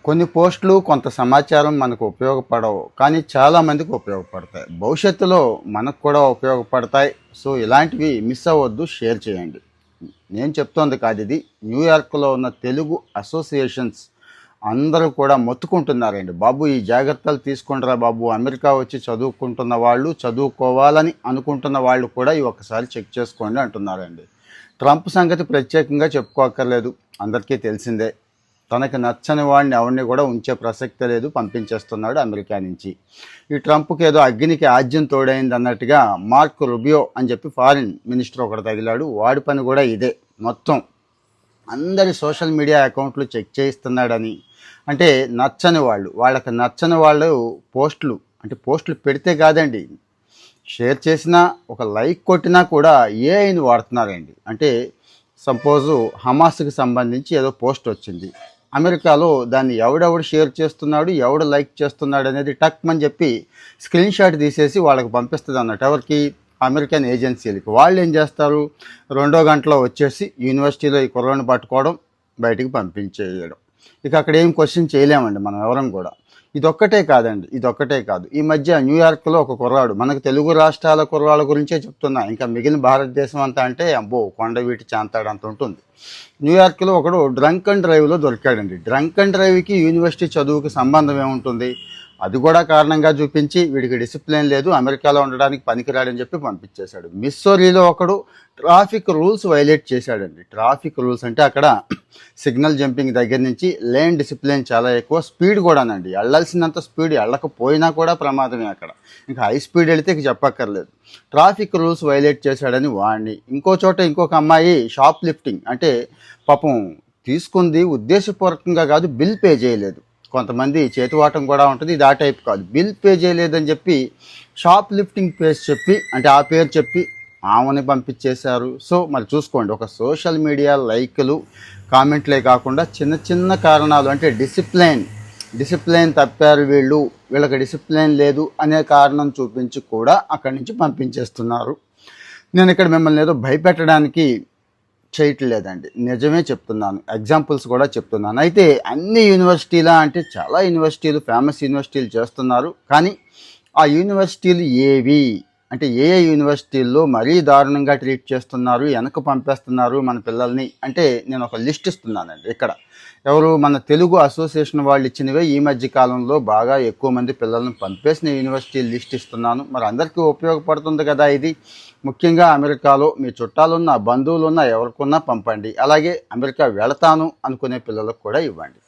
కొన్ని పోస్టులు కొంత సమాచారం మనకు ఉపయోగపడవు, కానీ చాలామందికి ఉపయోగపడతాయి. భవిష్యత్తులో మనకు కూడా ఉపయోగపడతాయి. సో ఇలాంటివి మిస్ అవ్వద్దు, షేర్ చేయండి. నేను చెప్తోంది కాదు ఇది. న్యూయార్క్లో ఉన్న తెలుగు అసోసియేషన్స్ అందరూ కూడా మొత్తుకుంటున్నారండి. బాబు ఈ జాగ్రత్తలు తీసుకుంటారా బాబు, అమెరికా వచ్చి చదువుకుంటున్న వాళ్ళు, చదువుకోవాలని అనుకుంటున్న వాళ్ళు కూడా ఈ ఒక్కసారి చెక్ చేసుకోండి అంటున్నారండి. ట్రంప్ సంగతి ప్రత్యేకంగా చెప్పుకోక్కర్లేదు, అందరికీ తెలిసిందే. తనకు నచ్చని వాడిని ఎవరిని కూడా ఉంచే ప్రసక్తే లేదు, పంపించేస్తున్నాడు అమెరికా నుంచి. ఈ ట్రంప్కి ఏదో అగ్నికి ఆజ్యం తోడైంది అన్నట్టుగా మార్క్ రుబియో అని చెప్పి ఫారిన్ మినిస్టర్ ఒకటి తగిలాడు. వాడి పని కూడా ఇదే. మొత్తం అందరి సోషల్ మీడియా అకౌంట్లు చెక్ చేయిస్తున్నాడని. అంటే నచ్చని వాళ్ళు, వాళ్ళకి నచ్చని వాళ్ళు పోస్టులు పెడితే కాదండి, షేర్ చేసినా ఒక లైక్ కొట్టినా కూడా ఏఐని వాడుతున్నారండి. అంటే సపోజు హమాస్కి సంబంధించి ఏదో పోస్ట్ వచ్చింది అమెరికాలో, దాన్ని ఎవడెవడు షేర్ చేస్తున్నాడు, ఎవడు లైక్ చేస్తున్నాడు అనేది టక్మని చెప్పి స్క్రీన్ షాట్ తీసేసి వాళ్ళకి పంపిస్తుంది అన్నట్టు. ఎవరికి? అమెరికన్ ఏజెన్సీలకి. వాళ్ళు ఏం చేస్తారు, 2వ గంటలో వచ్చేసి యూనివర్సిటీలో ఈ కుర్రను పట్టుకోవడం, బయటికి పంపించేయడం. ఇక అక్కడ ఏం క్వశ్చన్ చేయలేమండి మనం ఎవరం కూడా. ఇదొక్కటే కాదు. ఈ మధ్య న్యూయార్క్లో ఒక కుర్రాడు, మనకు తెలుగు రాష్ట్రాల కుర్రాళ్ళ గురించే చెప్తున్నా, ఇంకా మిగిలిన భారతదేశం అంతా అంటే అబ్బో కొండవీటి చాంతాడంత ఉంటుంది. న్యూయార్క్లో ఒకడు డ్రంక్ అండ్ డ్రైవ్లో దొరికాడండి. డ్రంక్ అండ్ డ్రైవ్కి యూనివర్సిటీ చదువుకి సంబంధం ఏముంటుంది? అది కూడా కారణంగా చూపించి వీడికి డిసిప్లిన్ లేదు, అమెరికాలో ఉండడానికి పనికిరాడని చెప్పి పంపించేశాడు. మిస్సోరీలో ఒకడు ట్రాఫిక్ రూల్స్ వైలేట్ చేశాడండి. ట్రాఫిక్ రూల్స్ అంటే అక్కడ సిగ్నల్ జంపింగ్ దగ్గర నుంచి లేన్ డిసిప్లిన్ చాలా ఎక్కువ, స్పీడ్ కూడానండి. వెళ్ళాల్సినంత స్పీడ్ వెళ్ళకపోయినా కూడా ప్రమాదమే అక్కడ. ఇంకా హై స్పీడ్ వెళితే ఇక చెప్పక్కర్లేదు. ట్రాఫిక్ రూల్స్ వైలేట్ చేశాడని వాడిని. ఇంకో చోట ఇంకొక అమ్మాయి షాప్ లిఫ్టింగ్ అంటే పాపం తీసుకుంది ఉద్దేశపూర్వకంగా కాదు, బిల్ పే చేయలేదు. కొంతమంది చేతివాటం కూడా ఉంటుంది, ఇది ఆ టైప్ కాదు. బిల్ పే చేయలేదని చెప్పి షాప్ లిఫ్టింగ్ ఆ పేరు చెప్పి ఆమెని పంపించేశారు. సో మరి చూసుకోండి, ఒక సోషల్ మీడియా లైక్లు కామెంట్లే కాకుండా చిన్న చిన్న కారణాలు అంటే డిసిప్లైన్ తప్పారు వీళ్ళకి డిసిప్లైన్ లేదు అనే కారణం చూపించి కూడా అక్కడి నుంచి పంపించేస్తున్నారు. నేను ఇక్కడ మిమ్మల్ని ఏదో భయపెట్టడానికి చేయట్లేదండి, నిజమే చెప్తున్నాను, ఎగ్జాంపుల్స్ కూడా చెప్తున్నాను. అయితే అన్ని యూనివర్సిటీలా అంటే చాలా యూనివర్సిటీలు, ఫేమస్ యూనివర్సిటీలు చేస్తున్నారు. కానీ ఆ యూనివర్సిటీలు ఏ యూనివర్సిటీల్లో మరీ దారుణంగా ట్రీట్ చేస్తున్నారు, వెనక పంపేస్తున్నారు మన పిల్లల్ని అంటే నేను ఒక లిస్ట్ ఇస్తున్నానండి. ఇక్కడ ఎవరు, మన తెలుగు అసోసియేషన్ వాళ్ళు ఇచ్చినవే. ఈ మధ్య కాలంలో బాగా ఎక్కువ మంది పిల్లలను పంపేసిన యూనివర్సిటీ లిస్ట్ ఇస్తున్నాను. మరి అందరికీ ఉపయోగపడుతుంది కదా ఇది. ముఖ్యంగా అమెరికాలో మీ చుట్టాలున్న, బంధువులున్న, ఎవరికున్నా పంపండి. అలాగే అమెరికా వెళతాను అనుకునే పిల్లలకు కూడా ఇవ్వండి.